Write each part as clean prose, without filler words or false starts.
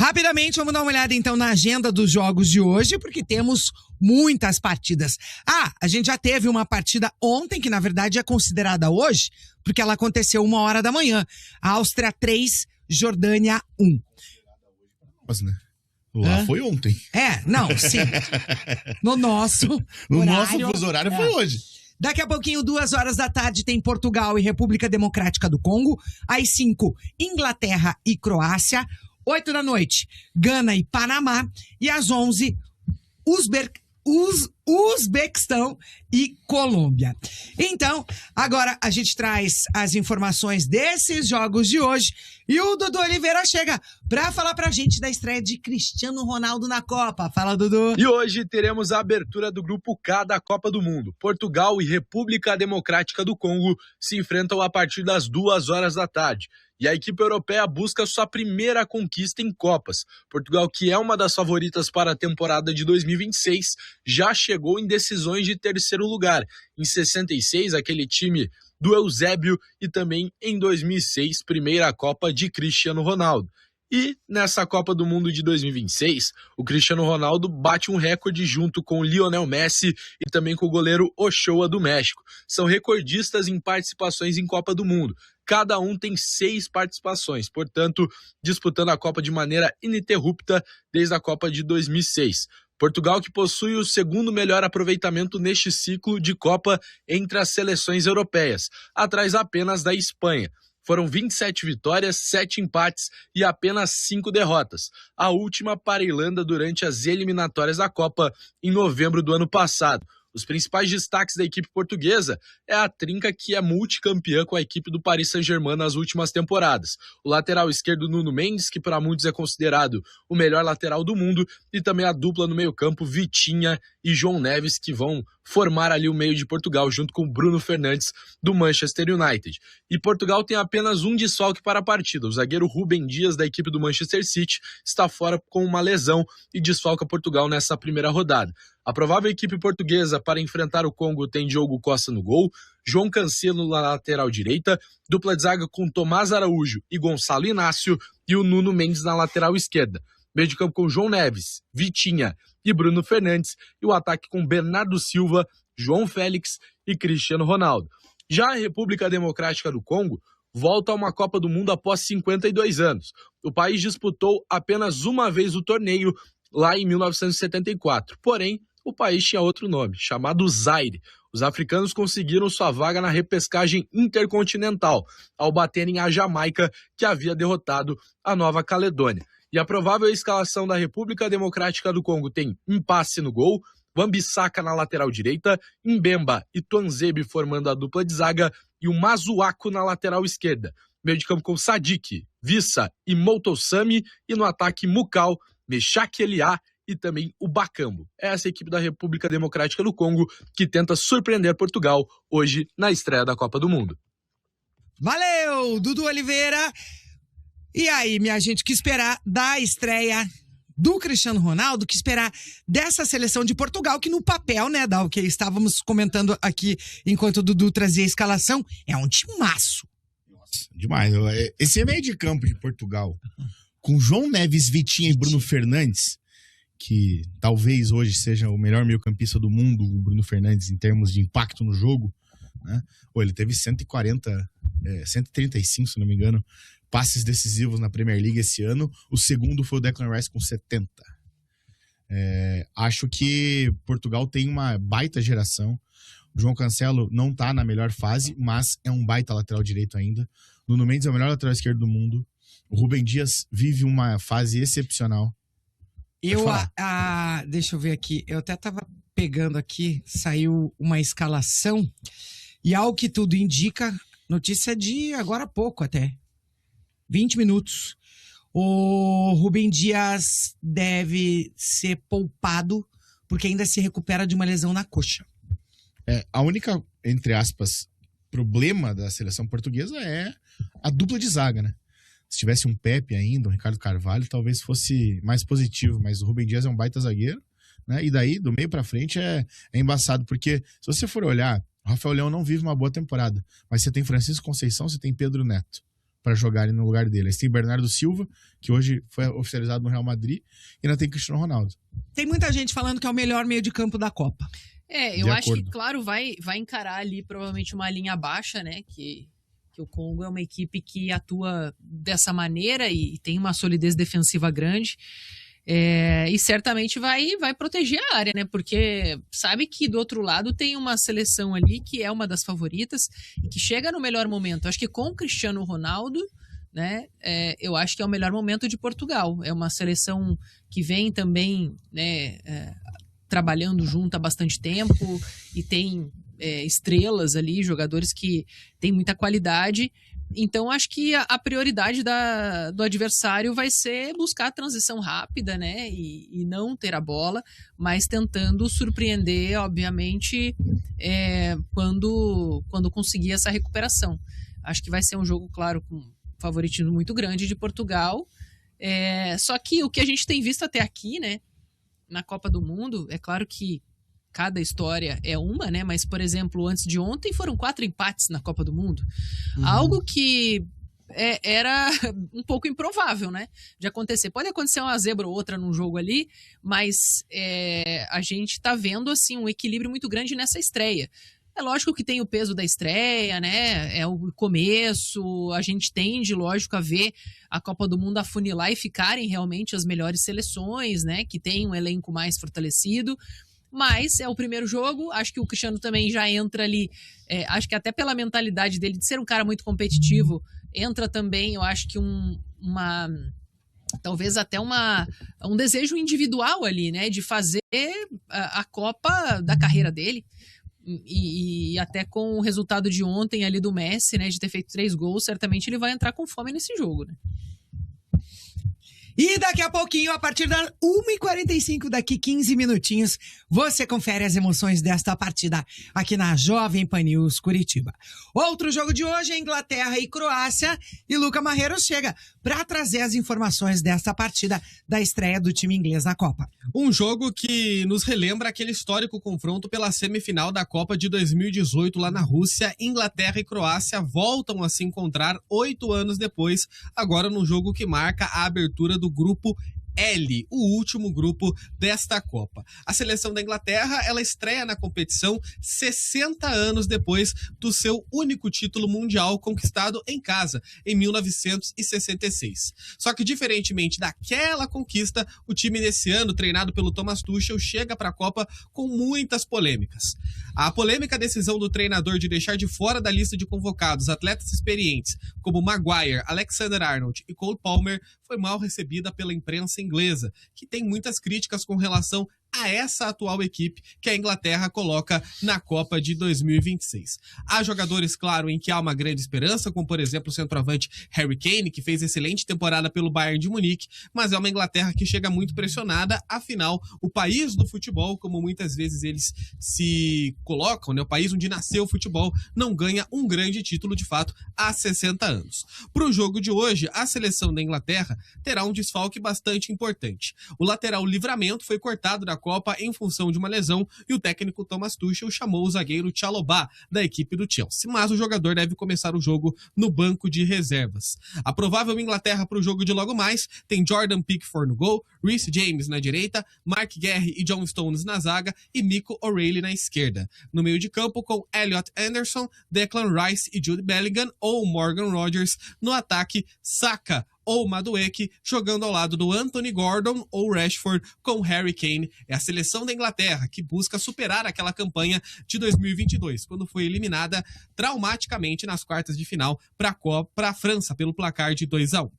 Rapidamente, vamos dar uma olhada então na agenda dos jogos de hoje, porque temos muitas partidas. A gente já teve uma partida ontem, que na verdade é considerada hoje, porque ela aconteceu 1h da manhã. Áustria 3, Jordânia 1. Nossa, né? Lá foi ontem. Não, sim. No nosso fuso horário foi hoje. Daqui a pouquinho, 2h da tarde, tem Portugal e República Democrática do Congo. Às 5, Inglaterra e Croácia. 8 da noite, Gana e Panamá. E às 11, Uzbequistão e Colômbia. Então, agora a gente traz as informações desses jogos de hoje e o Dudu Oliveira chega pra falar pra gente da estreia de Cristiano Ronaldo na Copa. Fala, Dudu. E hoje teremos a abertura do Grupo K da Copa do Mundo. Portugal e República Democrática do Congo se enfrentam a partir das 2h da tarde. E a equipe europeia busca sua primeira conquista em Copas. Portugal, que é uma das favoritas para a temporada de 2026, já chegou em decisões de terceiro lugar. Em 66, aquele time do Eusébio, e também em 2006, primeira Copa de Cristiano Ronaldo. E nessa Copa do Mundo de 2026, o Cristiano Ronaldo bate um recorde junto com o Lionel Messi e também com o goleiro Ochoa do México. São recordistas em participações em Copa do Mundo. Cada um tem 6 participações, portanto, disputando a Copa de maneira ininterrupta desde a Copa de 2006. Portugal, que possui o segundo melhor aproveitamento neste ciclo de Copa entre as seleções europeias, atrás apenas da Espanha. Foram 27 vitórias, 7 empates e apenas 5 derrotas. A última para a Irlanda durante as eliminatórias da Copa em novembro do ano passado. Os principais destaques da equipe portuguesa é a trinca que é multicampeã com a equipe do Paris Saint-Germain nas últimas temporadas. O lateral esquerdo Nuno Mendes, que para muitos é considerado o melhor lateral do mundo, e também a dupla no meio-campo Vitinha e João Neves, que vão formar ali o meio de Portugal, junto com Bruno Fernandes do Manchester United. E Portugal tem apenas um desfalque para a partida. O zagueiro Rúben Dias, da equipe do Manchester City, está fora com uma lesão e desfalca Portugal nessa primeira rodada. A provável equipe portuguesa para enfrentar o Congo tem Diogo Costa no gol, João Cancelo na lateral direita, dupla de zaga com Tomás Araújo e Gonçalo Inácio e o Nuno Mendes na lateral esquerda. Meio de campo com João Neves, Vitinha e Bruno Fernandes, e o ataque com Bernardo Silva, João Félix e Cristiano Ronaldo. Já a República Democrática do Congo volta a uma Copa do Mundo após 52 anos. O país disputou apenas uma vez o torneio, lá em 1974. Porém, o país tinha outro nome, chamado Zaire. Os africanos conseguiram sua vaga na repescagem intercontinental, ao baterem a Jamaica, que havia derrotado a Nova Caledônia. E a provável escalação da República Democrática do Congo tem Mpasse no gol, Wan-Bissaka na lateral direita, Mbemba e Tuanzebe formando a dupla de zaga e o Mazuaco na lateral esquerda. Meio de campo com Sadik, Vissa e Moutosami, e no ataque Mukau, Meshak Eliá e também o Bakambu. É essa equipe da República Democrática do Congo que tenta surpreender Portugal hoje na estreia da Copa do Mundo. Valeu, Dudu Oliveira! E aí, minha gente, o que esperar da estreia do Cristiano Ronaldo, o que esperar dessa seleção de Portugal, que no papel, né, Dal, que estávamos comentando aqui enquanto o Dudu trazia a escalação, é um timaço. Nossa, demais. Esse meio de campo de Portugal, com João Neves, Vitinha e Bruno Fernandes, que talvez hoje seja o melhor meio-campista do mundo, o Bruno Fernandes, em termos de impacto no jogo, né? Ele teve 135, se não me engano, passes decisivos na Premier League esse ano. O segundo foi o Declan Rice com 70. Acho que Portugal tem uma baita geração. O João Cancelo não está na melhor fase, mas é um baita lateral direito ainda. Nuno Mendes é o melhor lateral esquerdo do mundo. O Rúben Dias vive uma fase excepcional. Deixa eu ver aqui. Eu até estava pegando aqui, saiu uma escalação. E ao que tudo indica, notícia de agora há pouco até. 20 minutos. O Rúben Dias deve ser poupado porque ainda se recupera de uma lesão na coxa. A única, entre aspas, problema da seleção portuguesa é a dupla de zaga, né? Se tivesse um Pepe ainda, um Ricardo Carvalho, talvez fosse mais positivo, mas o Rúben Dias é um baita zagueiro, né? E daí, do meio pra frente, é embaçado, porque se você for olhar, o Rafael Leão não vive uma boa temporada, mas você tem Francisco Conceição, você tem Pedro Neto, para jogarem no lugar dele. Aí tem Bernardo Silva, que hoje foi oficializado no Real Madrid, e ainda tem Cristiano Ronaldo. Tem muita gente falando que é o melhor meio de campo da Copa. Eu acho que, claro, vai encarar ali provavelmente uma linha baixa, né? Que o Congo é uma equipe que atua dessa maneira e tem uma solidez defensiva grande. E certamente vai proteger a área, né? Porque sabe que do outro lado tem uma seleção ali que é uma das favoritas e que chega no melhor momento. Acho que com o Cristiano Ronaldo, né? Eu acho que é o melhor momento de Portugal. É uma seleção que vem também, né? Trabalhando junto há bastante tempo e tem estrelas ali, jogadores que têm muita qualidade. Então, acho que a prioridade do adversário vai ser buscar a transição rápida, né? E não ter a bola, mas tentando surpreender, obviamente, quando conseguir essa recuperação. Acho que vai ser um jogo, claro, com favoritismo muito grande de Portugal. Só que o que a gente tem visto até aqui, né? Na Copa do Mundo, é claro que cada história é uma, né? Mas, por exemplo, antes de ontem foram 4 empates na Copa do Mundo. Algo que era um pouco improvável, né? De acontecer. Pode acontecer uma zebra ou outra num jogo ali, mas a gente tá vendo, assim, um equilíbrio muito grande nessa estreia. É lógico que tem o peso da estreia, né? É o começo, a gente tende, lógico, a ver a Copa do Mundo afunilar e ficarem realmente as melhores seleções, né? Que tem um elenco mais fortalecido. Mas é o primeiro jogo, acho que o Cristiano também já entra ali, acho que até pela mentalidade dele de ser um cara muito competitivo, entra também, eu acho que talvez até um desejo individual ali, né, de fazer a Copa da carreira dele, e até com o resultado de ontem ali do Messi, né, de ter feito 3 gols, certamente ele vai entrar com fome nesse jogo, né. E daqui a pouquinho, a partir das 1h45, daqui 15 minutinhos, você confere as emoções desta partida aqui na Jovem Pan News Curitiba. Outro jogo de hoje é Inglaterra e Croácia, e Luca Marrero chega para trazer as informações desta partida da estreia do time inglês na Copa. Um jogo que nos relembra aquele histórico confronto pela semifinal da Copa de 2018 lá na Rússia. Inglaterra e Croácia voltam a se encontrar 8 anos depois, agora num jogo que marca a abertura do grupo L, o último grupo desta Copa. A seleção da Inglaterra, ela estreia na competição 60 anos depois do seu único título mundial conquistado em casa, em 1966. Só que, diferentemente daquela conquista, o time desse ano, treinado pelo Thomas Tuchel, chega para a Copa com muitas polêmicas. A polêmica decisão do treinador de deixar de fora da lista de convocados atletas experientes como Maguire, Alexander-Arnold e Cole Palmer foi mal recebida pela imprensa inglesa, que tem muitas críticas com relação a essa atual equipe que a Inglaterra coloca na Copa de 2026. Há jogadores, claro, em que há uma grande esperança, como por exemplo o centroavante Harry Kane, que fez excelente temporada pelo Bayern de Munique, mas é uma Inglaterra que chega muito pressionada, afinal, o país do futebol, como muitas vezes eles se colocam, né, o país onde nasceu o futebol, não ganha um grande título de fato há 60 anos. Para o jogo de hoje, a seleção da Inglaterra terá um desfalque bastante importante. O lateral Livramento foi cortado da Copa em função de uma lesão e o técnico Thomas Tuchel chamou o zagueiro Chalobah da equipe do Chelsea, mas o jogador deve começar o jogo no banco de reservas. A provável Inglaterra para o jogo de logo mais tem Jordan Pickford no gol, Reece James na direita, Mark Guehi e John Stones na zaga e Nico O'Reilly na esquerda. No meio de campo com Elliot Anderson, Declan Rice e Jude Bellingham ou Morgan Rogers. No ataque, Saka ou Madueke jogando ao lado do Anthony Gordon ou Rashford com Harry Kane. É a seleção da Inglaterra que busca superar aquela campanha de 2022, quando foi eliminada traumaticamente nas quartas de final para a França pelo placar de 2-1.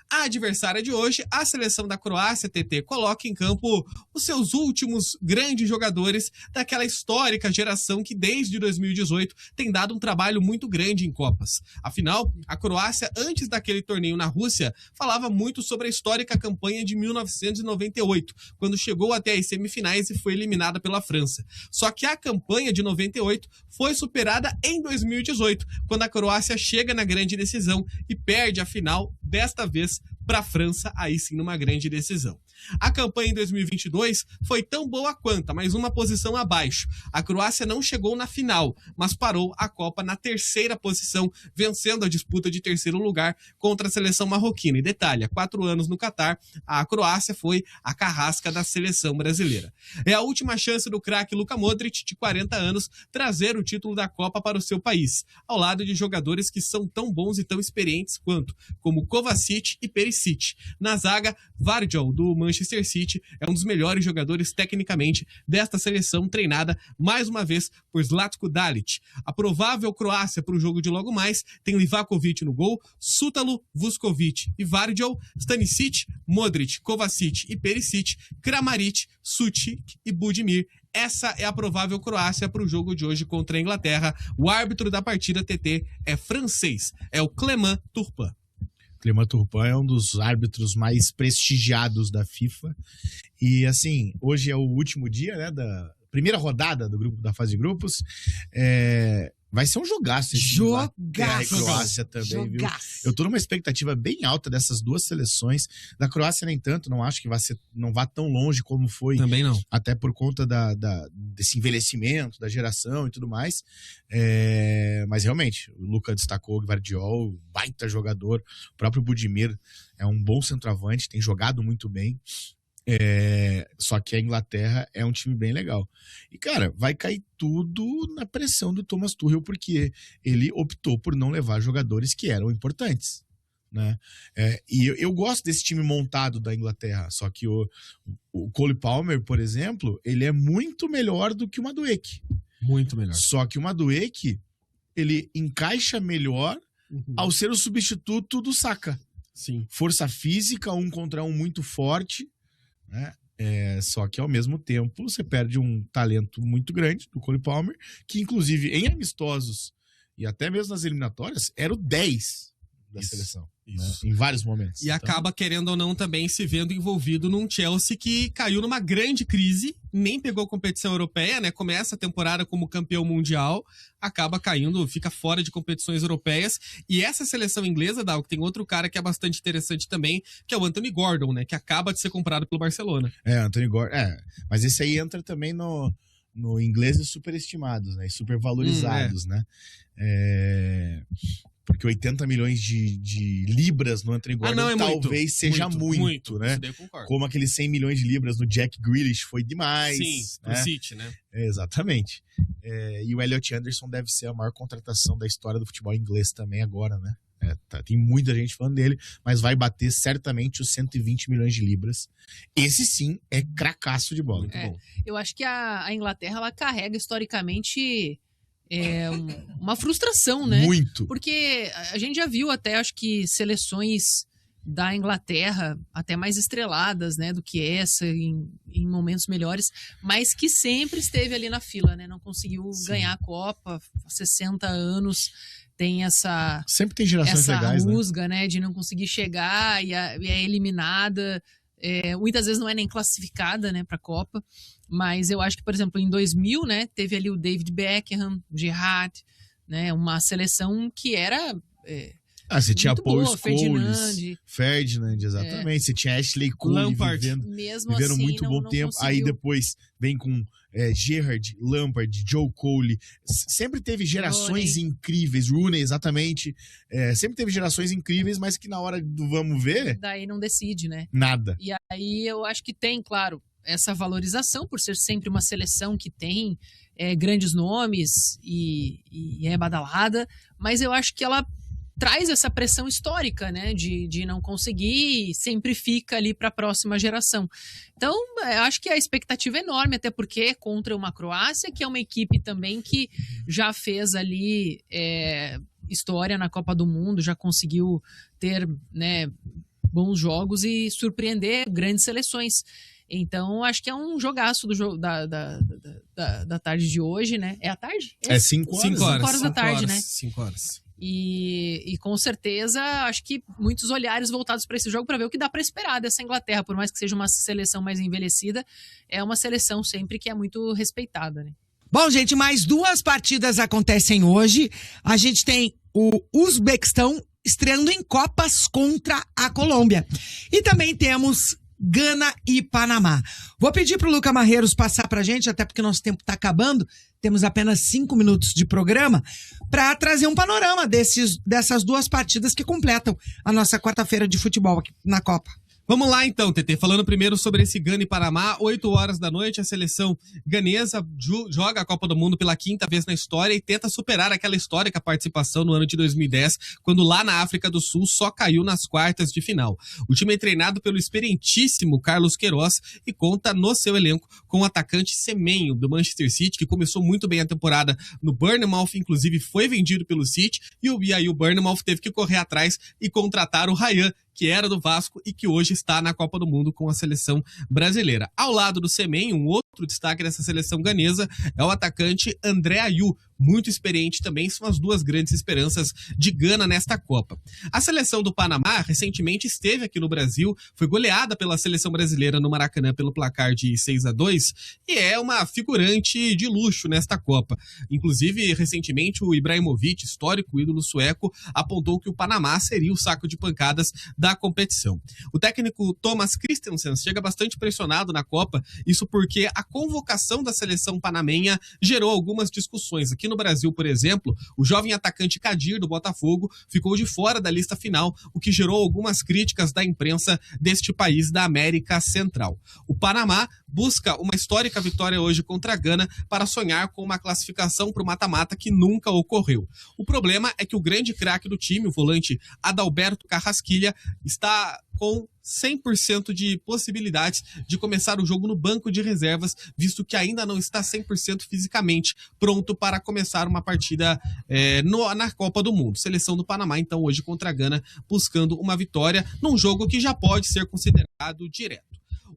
A adversária de hoje, a seleção da Croácia, TT, coloca em campo os seus últimos grandes jogadores daquela histórica geração que desde 2018 tem dado um trabalho muito grande em Copas. Afinal, a Croácia, antes daquele torneio na Rússia, falava muito sobre a histórica campanha de 1998, quando chegou até as semifinais e foi eliminada pela França. Só que a campanha de 98 foi superada em 2018, quando a Croácia chega na grande decisão e perde a final, desta vez para a França, aí sim numa grande decisão. A campanha em 2022 foi tão boa quanto, mas uma posição abaixo. A Croácia não chegou na final, mas parou a Copa na 3ª posição, vencendo a disputa de 3º lugar contra a seleção marroquina. E detalhe, há 4 anos no Catar, a Croácia foi a carrasca da seleção brasileira. É a última chance do craque Luka Modric, de 40 anos, trazer o título da Copa para o seu país, ao lado de jogadores que são tão bons e tão experientes quanto, como Kovacic e Perisic. Na zaga, Vardiol, do Manchester City, é um dos melhores jogadores tecnicamente desta seleção, treinada mais uma vez por Zlatko Dalic. A provável Croácia para o jogo de logo mais tem Livakovic no gol, Sutalo, Vuskovic e Vardiol, Stanisic, Modric, Kovacic e Perisic, Kramaric, Sučić e Budimir. Essa é a provável Croácia para o jogo de hoje contra a Inglaterra. O árbitro da partida, TT, é francês, é o Clément Turpin. Clément Turpin é um dos árbitros mais prestigiados da FIFA. E, assim, hoje é o último dia, né, da primeira rodada do grupo, da fase de grupos. Vai ser um jogaço esse Jogaço. e Croácia também, Jogaço. viu? Eu tô numa expectativa bem alta dessas duas seleções. Da Croácia, nem tanto, não acho que não vá tão longe como foi. Também não. Até por conta desse envelhecimento, da geração e tudo mais. Mas realmente, o Luka destacou o Vardiol, baita jogador. O próprio Budimir é um bom centroavante, tem jogado muito bem. Só que a Inglaterra é um time bem legal. E, cara, vai cair tudo na pressão do Thomas Tuchel, porque ele optou por não levar jogadores que eram importantes, né? E eu gosto desse time montado da Inglaterra, só que o Cole Palmer, por exemplo, ele é muito melhor do que o Madueke. Muito melhor. Só que o Madueke, ele encaixa melhor ao ser o substituto do Saka. Sim. Força física, 1 contra 1 muito forte, né? Só que ao mesmo tempo você perde um talento muito grande do Cole Palmer, que inclusive em amistosos e até mesmo nas eliminatórias era o 10 da seleção, né? Em vários momentos. E acaba, querendo ou não, também se vendo envolvido num Chelsea que caiu numa grande crise, nem pegou competição europeia, né? Começa a temporada como campeão mundial, acaba caindo, fica fora de competições europeias. E essa seleção inglesa, Dal, que tem outro cara que é bastante interessante também, que é o Anthony Gordon, né? Que acaba de ser comprado pelo Barcelona. Anthony Gordon. Mas esse aí entra também no ingleses superestimados, né? E supervalorizados, né? Porque 80 milhões de libras no Anthony Gordon talvez seja muito, né? Como aqueles 100 milhões de libras no Jack Grealish foi demais. Sim, né? pro City, né? Exatamente. E o Elliot Anderson deve ser a maior contratação da história do futebol inglês também agora, né? Tem muita gente falando dele, mas vai bater certamente os 120 milhões de libras. Esse sim é cracaço de bola. Muito bom. Eu acho que a Inglaterra, ela carrega historicamente uma frustração, né? Muito. Porque a gente já viu até, acho que, seleções da Inglaterra até mais estreladas, né, do que essa, em momentos melhores, mas que sempre esteve ali na fila, né? Não conseguiu ganhar a Copa, 60 anos, tem essa... Sempre tem gerações legais, rusga, né, de não conseguir chegar e é eliminada. Muitas vezes não é nem classificada, né, para a Copa, mas eu acho que, por exemplo, em 2000, né, teve ali o David Beckham, Gerrard, né, uma seleção que era você tinha Paul Scholes, Ferdinand, exatamente. Você tinha Ashley Cole vivendo assim, muito bom tempo. Conseguiu. Aí depois vem com Gerrard, Lampard, Joe Cole. Sempre teve gerações incríveis. Rooney, exatamente. Sempre teve gerações incríveis, mas que na hora do vamos ver... Daí não decide, né? Nada. E aí eu acho que tem, claro, essa valorização por ser sempre uma seleção que tem grandes nomes e é badalada, mas eu acho que ela traz essa pressão histórica, né, de não conseguir e sempre fica ali para a próxima geração. Então, eu acho que a expectativa é enorme, até porque é contra uma Croácia, que é uma equipe também que já fez ali história na Copa do Mundo, já conseguiu ter, né, bons jogos e surpreender grandes seleções. Então, acho que é um jogaço da tarde de hoje, né? É a tarde? 5 horas. 5 horas da tarde, né? 5 horas. E com certeza, acho que muitos olhares voltados para esse jogo para ver o que dá para esperar dessa Inglaterra, por mais que seja uma seleção mais envelhecida, é uma seleção sempre que é muito respeitada, né? Bom, gente, mais 2 partidas acontecem hoje. A gente tem o Uzbequistão estreando em Copas contra a Colômbia. E também temos Gana e Panamá. Vou pedir pro Luca Marreiros passar pra gente, até porque nosso tempo tá acabando, temos apenas 5 minutos de programa, para trazer um panorama dessas duas partidas que completam a nossa quarta-feira de futebol aqui na Copa. Vamos lá então, TT, falando primeiro sobre esse Gana e Panamá, 8 horas da noite, a seleção ganesa joga a Copa do Mundo pela 5ª vez na história e tenta superar aquela histórica participação no ano de 2010, quando lá na África do Sul só caiu nas quartas de final. O time é treinado pelo experientíssimo Carlos Queiroz e conta no seu elenco com o atacante Semenyo, do Manchester City, que começou muito bem a temporada no Bournemouth, inclusive foi vendido pelo City, e aí o Bournemouth teve que correr atrás e contratar o Ryan, que era do Vasco e que hoje está na Copa do Mundo com a seleção brasileira. Ao lado do Semenyo, um outro destaque dessa seleção ganesa é o atacante André Ayew, muito experiente também, são as duas grandes esperanças de Gana nesta Copa. A seleção do Panamá recentemente esteve aqui no Brasil, foi goleada pela seleção brasileira no Maracanã pelo placar de 6-2 e é uma figurante de luxo nesta Copa. Inclusive, recentemente o Ibrahimovic, histórico ídolo sueco, apontou que o Panamá seria o saco de pancadas da competição. O técnico Thomas Christensen chega bastante pressionado na Copa, isso porque a convocação da seleção panamenha gerou algumas discussões. Aqui no Brasil, por exemplo, o jovem atacante Kadir, do Botafogo, ficou de fora da lista final, o que gerou algumas críticas da imprensa deste país da América Central. O Panamá busca uma histórica vitória hoje contra a Gana para sonhar com uma classificação para o mata-mata que nunca ocorreu. O problema é que o grande craque do time, o volante Adalberto Carrasquilha, está com 100% de possibilidades de começar o jogo no banco de reservas, visto que ainda não está 100% fisicamente pronto para começar uma partida na Copa do Mundo. Seleção do Panamá, então, hoje contra a Gana, buscando uma vitória num jogo que já pode ser considerado direto.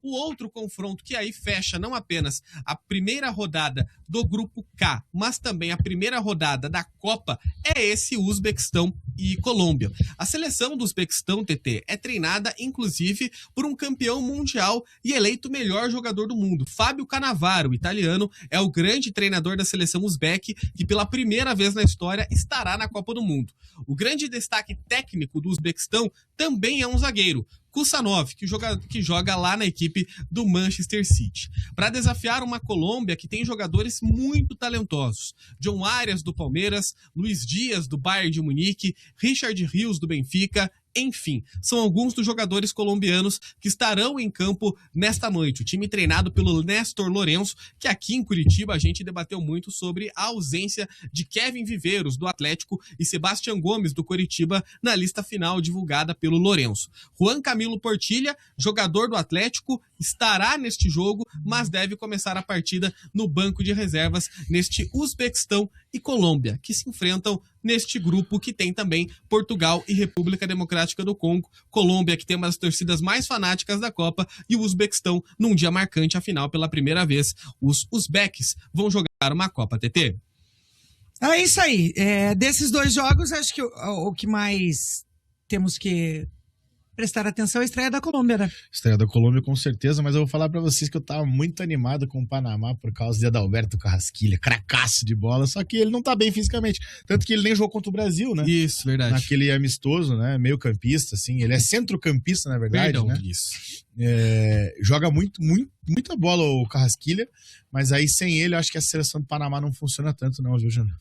O outro confronto que aí fecha não apenas a primeira rodada do Grupo K, mas também a primeira rodada da Copa, é esse Uzbequistão e Colômbia. A seleção do Uzbequistão, TT, é treinada, inclusive, por um campeão mundial e eleito melhor jogador do mundo. Fábio Cannavaro, italiano, é o grande treinador da seleção uzbeque que pela primeira vez na história estará na Copa do Mundo. O grande destaque técnico do Uzbequistão também é um zagueiro, Kusanov, que joga lá na equipe do Manchester City. Para desafiar uma Colômbia que tem jogadores muito talentosos. John Arias, do Palmeiras, Luiz Dias, do Bayern de Munique, Richard Rios, do Benfica, enfim, são alguns dos jogadores colombianos que estarão em campo nesta noite. O time treinado pelo Néstor Lourenço, que aqui em Curitiba a gente debateu muito sobre a ausência de Kevin Viveiros, do Atlético, e Sebastián Gomes, do Coritiba, na lista final divulgada pelo Lourenço. Juan Camilo Portilha, jogador do Atlético, estará neste jogo, mas deve começar a partida no banco de reservas neste Uzbequistão e Colômbia, que se enfrentam neste grupo que tem também Portugal e República Democrática do Congo, Colômbia, que tem uma das torcidas mais fanáticas da Copa, e o Uzbequistão num dia marcante, afinal, pela primeira vez, os uzbeques vão jogar uma Copa, TT. É isso aí. Desses dois jogos, acho que o que mais temos que prestar atenção é a estreia da Colômbia, né? Estreia da Colômbia, com certeza, mas eu vou falar pra vocês que eu tava muito animado com o Panamá por causa de Adalberto Carrasquilha, cracaço de bola, só que ele não tá bem fisicamente. Tanto que ele nem jogou contra o Brasil, né? Isso, verdade. Naquele amistoso, né? Meio campista, assim. Ele é centrocampista, na verdade, Perdão, né? isso. Joga muita bola o Carrasquilha, mas aí sem ele, eu acho que a seleção do Panamá não funciona tanto, não, viu, Júnior?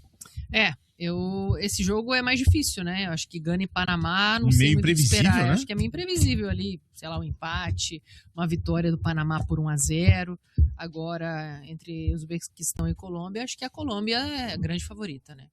Esse jogo é mais difícil, né? Eu acho que Gana e Panamá, não Meio sei muito o que imprevisível, esperar. né? Eu acho que é meio imprevisível ali, sei lá, um empate, uma vitória do Panamá por 1-0. Agora, entre Uzbequistão e Colômbia, acho que a Colômbia é a grande favorita, né?